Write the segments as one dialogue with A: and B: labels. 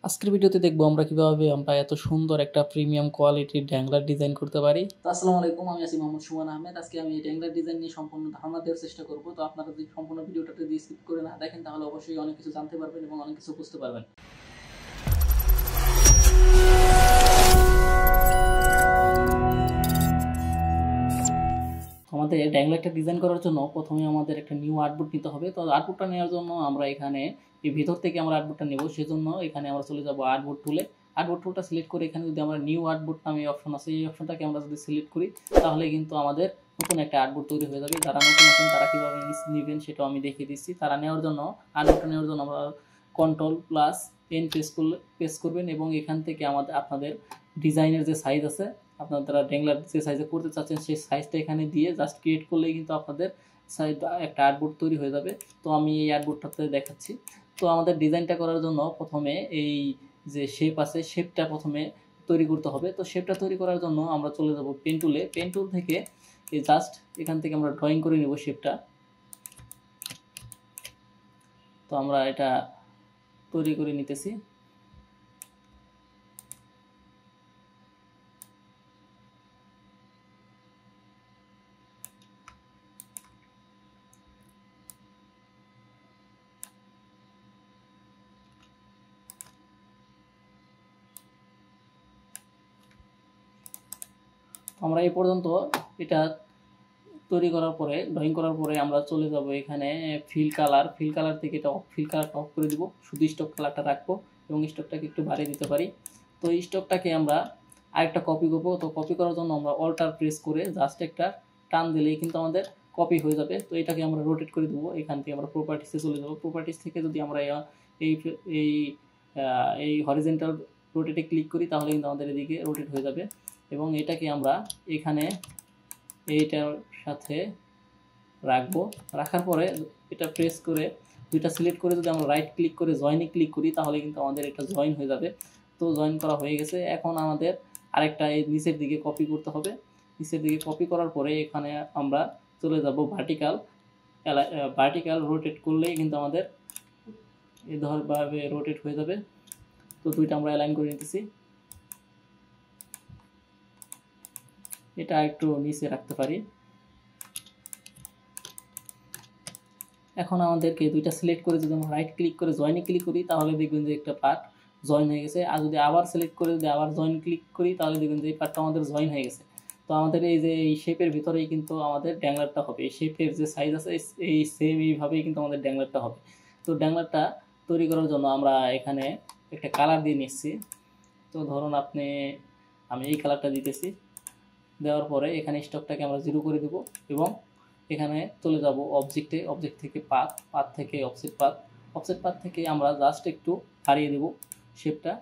A: আজকের ভিডিওতে দেখবো আমরা কিভাবে আমরা এত সুন্দর একটা প্রিমিয়াম কোয়ালিটির ড্যাংলার ডিজাইন করতে পারি। তো আসসালামু আলাইকুম, আমি আছি মোহাম্মদ সুমন আহমেদ। আজকে আমি এই ড্যাংলার ডিজাইন নিয়ে সম্পূর্ণ ধারণা দেওয়ার চেষ্টা করব। তো আপনারা যদি সম্পূর্ণ ভিডিওটাতে যদি স্কিপ করে না দেখেন তাহলে অবশ্যই অনেক কিছু জানতে পারবেন এবং অনেক কিছু বুঝতে পারবেন। আমাদের ড্যাংলারটা ডিজাইন করার জন্য প্রথমে আমাদের একটা নিউ আর্টবোর্ড নিতে হবে। তো আর্টবোর্ডটা নেওয়ার জন্য আমরা এখানে এই ভিতর থেকে আমরা আর্টবোর্ডটা নেব, সেজন্য এখানে আমরা চলে যাব আর্টবোর্ড টুলে। আর্টবোর্ড টুলটা সিলেক্ট করে এখানে যদি আমরা নিউ আর্টবোর্ড নামে অপশন আছে, এই অপশনটাকে আমরা যদি সিলেক্ট করি তাহলে কিন্তু আমাদের নতুন একটা আর্টবোর্ড তৈরি হয়ে যাবে। যারা নতুন আছেন তারা কীভাবে নেবেন সেটাও আমি দেখিয়ে দিচ্ছি। তারা নেওয়ার জন্য আর্টবোর্ডটা নেওয়ার জন্য আমরা Ctrl+N প্রেস করবেন এবং এখান থেকে আপনাদের ডিজাইনের যে সাইজ আছে, আপনারা ড্যাংলার যে সাইজে করতে চাচ্ছেন সেই সাইজটা এখানে দিয়ে জাস্ট ক্রিয়েট করলেই কিন্তু আপনাদের সাইজ একটা আর্টবোর্ড তৈরি হয়ে যাবে। তো আমি এই আর্টবোর্ডটাতে দেখাচ্ছি। তো আমাদের ডিজাইনটা করার জন্য প্রথমে এই যে শেপ আছে, শেপটা প্রথমে তৈরি করতে হবে। তো শেপটা তৈরি করার জন্য আমরা চলে যাব পেন টুলে। পেন টুল থেকে এই জাস্ট এখান থেকে আমরা ড্রয়িং করে নেব শেপটা। তো আমরা এটা তৈরি করে নিতেছি। আমরা এই পর্যন্ত এটা তৈরি করার পরে, ড্রয়িং করার পরে আমরা চলে যাব এখানে ফিল কালার থেকে এটা ফিল কালারটা অফ করে দিব, শুধু স্টক কালারটা রাখবো এবং স্টকটাকে একটু বাড়িয়ে দিতে পারি। তো এই স্টকটাকে আমরা আরেকটা কপি করবো। তো কপি করার জন্য আমরা অল্টার প্রেস করে জাস্ট একটা টান দিলেই কিন্তু আমাদের কপি হয়ে যাবে। তো এটাকে আমরা রোটেট করে দেবো। এখান থেকে আমরা প্রপার্টিসে চলে যাবো। প্রপার্টিস থেকে যদি আমরা এই এই এই হরিজেন্টাল রোটেটে ক্লিক করি তাহলে কিন্তু আমাদের এদিকে রোটেট হয়ে যাবে এবং এটাকে আমরা এখানে এইটার সাথে রাখবো। রাখার পরে এটা প্রেস করে দুইটা সিলেক্ট করে যদি আমরা রাইট ক্লিক করে জয়েনে ক্লিক করি তাহলে কিন্তু আমাদের এটা জয়েন হয়ে যাবে। তো জয়েন করা হয়ে গেছে। এখন আমাদের আরেকটা এই নিচের দিকে কপি করতে হবে। নিচের দিকে কপি করার পরে এখানে আমরা চলে যাব ভার্টিক্যাল রোটেট করলেই কিন্তু আমাদের এই ধরভাবে রোটেট হয়ে যাবে। তো দুইটা আমরা অ্যালাইন করে নিতেছি। এটা একটু নিচে রাখতে পারি। এখন আমাদেরকে দুইটা সিলেক্ট করে যদি আমরা রাইট ক্লিক করে জয়েনে ক্লিক করি তাহলে দেখবেন যে একটা পার্ট জয়েন হয়ে গেছে। আর যদি আবার সিলেক্ট করে যদি আবার জয়েন ক্লিক করি তাহলে দেখবেন যে এই পার্টটা আমাদের জয়েন হয়ে গেছে। তো আমাদের এই যে এই শেপের ভিতরেই কিন্তু আমাদের ড্যাংলারটা হবে। এই শেপের যে সাইজ আছে এই সেম এইভাবেই কিন্তু আমাদের ড্যাংলারটা হবে। তো ড্যাংলারটা তৈরি করার জন্য আমরা এখানে একটা কালার দিয়ে নিচ্ছি। তো ধরুন আমি এই কালারটা দিতেছি। দেওয়ার পরে এখানে স্টকটাকে আমরা 0 করে দেব এবং এখানে চলে যাব অবজেক্টে। অবজেক্ট থেকে পাথ থেকে অফসেট পাথ থেকে আমরা জাস্ট একটু হারিয়ে দেব শেপটা।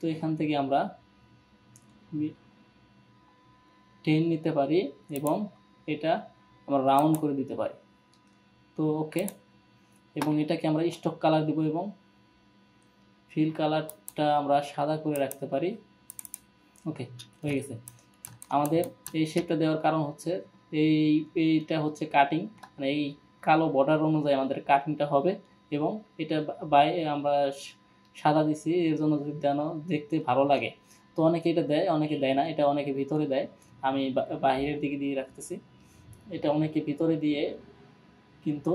A: তো এখান থেকে আমরা 10 নিতে পারি এবং এটা আমরা রাউন্ড করে দিতে পারি। তো ওকে, এবং এটাকে আমরা স্টক কালার দেব এবং ফিল কালারটা আমরা সাদা করে রাখতে পারি। ওকে, হয়ে গেছে। আমাদের এই শেপটা দেওয়ার কারণ হচ্ছে এইটা হচ্ছে কাটিং, মানে এই কালো বর্ডার অনুযায়ী আমাদের কাটিংটা হবে এবং এটা আমরা সাদা দিছি এর জন্য যেন দেখতে ভালো লাগে। তো অনেকে এটা দেয়, অনেকে দেয় না। এটা অনেকে ভিতরে দেয়, আমি বাহিরের দিকে দিয়ে রাখতেছি। এটা অনেকে ভিতরে দিয়ে কিন্তু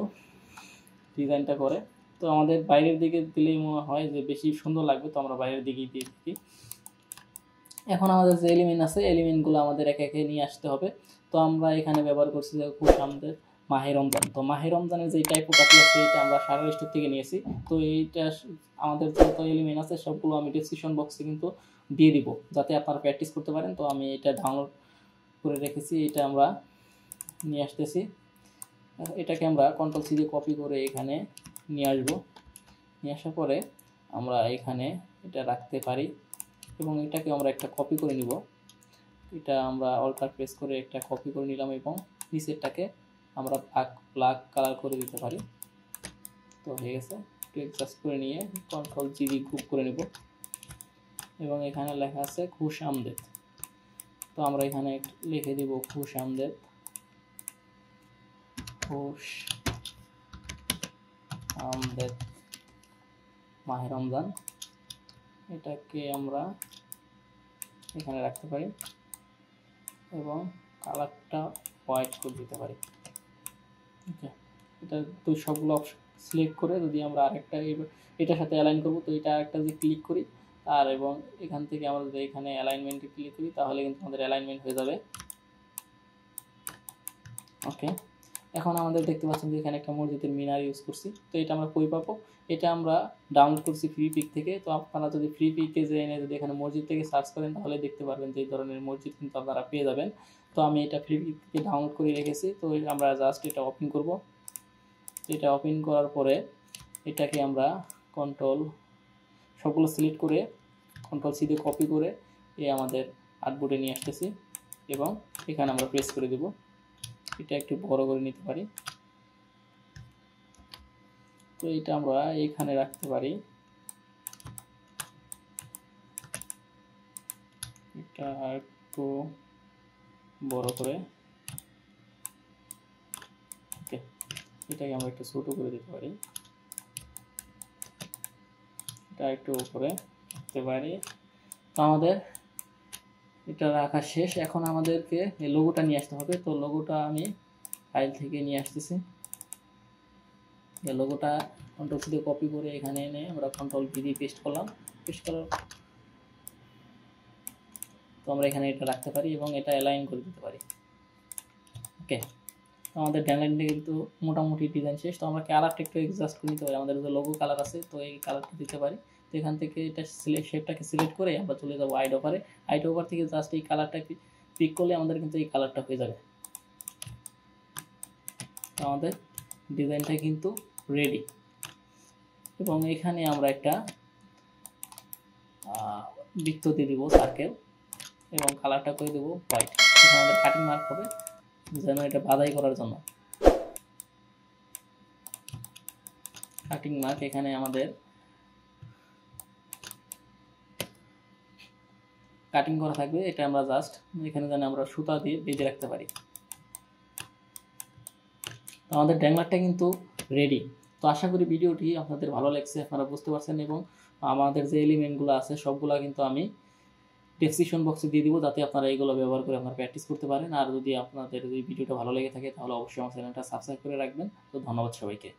A: ডিজাইনটা করে। তো আমাদের বাইরের দিকে দিলেই মনে হয় যে বেশি সুন্দর লাগবে, তো আমরা বাইরের দিকেই দিয়ে দিই। এখন আমাদের যে এলিমেন্ট আছে এলিমেন্টগুলো আমাদের একে একে নিয়ে আসতে হবে। তো আমরা এখানে ব্যবহার করছি যে আমাদের মাহে রমজান। তো মাহে রমজানের যে টাইপোগ্রাফি আছে এটা আমরা সারা স্টোর থেকে নিয়েছি। তো এইটা আমাদের যত এলিমেন্ট আছে সবগুলো আমি ডিসক্রিপশন বক্সে কিন্তু দিয়ে দিব যাতে আপনারা প্র্যাকটিস করতে পারেন। তো আমি এটা ডাউনলোড করে রেখেছি, এটা আমরা নিয়ে আসতেছি। এটাকে আমরা Ctrl+C দিয়ে কপি করে এখানে নিয়ে আসবো। নিয়ে আসার পরে আমরা এখানে এটা রাখতে পারি এবং এটাকে আমরা একটা কপি করে নিব। এটা আমরা অল্টার প্রেস করে একটা কপি করে নিলাম এবং নিচেরটাকে আমরা ব্ল্যাক কালার করে দিতে পারি। তো হয়ে গেছে। একটু অ্যাডজাস্ট করে নিয়ে Ctrl+G দিয়ে গ্রুপ করে নেব এবং এখানে লেখা আছে খুশ আমদেদ। তো আমরা এখানে লিখে দিব খুশ আমদেদ, খুশ আমদেদ মাহে রমজান এটাকে আমরা এখানে রাখতে পারি এবং কালারটা হোয়াইট করে দিতে পারি। ওকে, এটা তো সবগুলো অপশন সিলেক্ট করে যদি আমরা আরেকটা এটার সাথে অ্যালাইন করব, তো এটা আরেকটা যদি ক্লিক করি আর এবং এখান থেকে আমরা যদি এখানে অ্যালাইনমেন্টে ক্লিক করি তাহলে কিন্তু আমাদের অ্যালাইনমেন্ট হয়ে যাবে। ওকে, এখন আমাদের দেখতে পাচ্ছেন যে এখানে একটা মসজিদের মিনার ইউজ করছি। তো এটা আমরা কই পাবো? এটা আমরা ডাউনলোড করছি ফ্রি পিক থেকে। তো আপনারা যদি ফ্রি পিকে যে এনে যদি এখানে মসজিদ থেকে সার্চ করেন তাহলে দেখতে পারবেন যে এই ধরনের মসজিদ কিন্তু আপনারা পেয়ে যাবেন। তো আমি এটা ফ্রি পিক থেকে ডাউনলোড করে রেখেছি। তো আমরা জাস্ট এটা ওপেন করব। এটা ওপেন করার পরে এটাকে আমরা সবগুলো সিলেক্ট করে কন্ট্রোল সি দিয়ে কপি করে আমাদের আর্টবোর্ডে নিয়ে আসতেছি এবং এখানে আমরা প্রেস করে দেব। এটা একটু বড় করে নিতে পারি। তো এটা আমরা এখানে রাখতে পারি। এটা একটু বড় করে, ওকে, এটাকে আমরা একটু ছোট করে দিতে পারি। এটা একটু উপরে রাখতে পারি। তো আমাদের এটা রাখা শেষ। এখন আমাদেরকে এই লোগোটা নিয়ে আসতে হবে। তো লোগোটা আমি ফাইল থেকে নিয়ে আসতেছি। এই লোগোটা কন্ট্রোল সি দিয়ে কপি করে এখানে এনে আমরা কন্ট্রোল ভি দিয়ে পেস্ট করলাম। পেস্ট করার তো আমরা এখানে এটা রাখতে পারি এবং এটা অ্যালাইন করে দিতে পারি। ওকে, তো আমাদের ড্যানলাইনটা কিন্তু মোটামুটি ডিজাইন শেষ। তো আমরা কালারটা একটু অ্যাডজাস্ট করে নিতে পারি। আমাদের যে লোগো কালার আছে তো এই কালারটা দিতে পারি। তো এখান থেকে এটা শেপটাকে সিলেক্ট করে আমরা চলে যাবো আইড ওভারে। আইড ওভার থেকে জাস্ট এই কালারটা পিক করলে আমাদের কিন্তু এই কালারটা হয়ে যাবে। তো আমাদের ডিজাইনটা কিন্তু রেডি। এবং এখানে আমরা একটা বৃত্ত দিয়ে দিব সার্কেল এবং কালারটা করে দেবো হোয়াইট। এখানে আমাদের কাটিং মার্ক হবে যেন এটা বাধাই করার জন্য। কাটিং মার্ক এখানে আমাদের কাটিং করা থাকবে। এটা আমরা জাস্ট এখানে যেন আমরা সুতা দিয়ে বেঁধে রাখতে পারি। তো আমাদের ড্যাংলারটা কিন্তু রেডি। তো আশা করি ভিডিওটি আপনাদের ভালো লাগছে, আপনারা বুঝতে পারছেন এবং আমাদের যে এলিমেন্টগুলো আছে সবগুলো কিন্তু আমি ডেসক্রিপশন বক্সে দিয়ে দিব যাতে আপনারা এইগুলো ব্যবহার করে আপনারা প্র্যাকটিস করতে পারেন। আর যদি আপনাদের এই ভিডিওটা ভালো লেগে থাকে তাহলে অবশ্যই আমার চ্যানেলটা সাবস্ক্রাইব করে রাখবেন। তো ধন্যবাদ সবাইকে।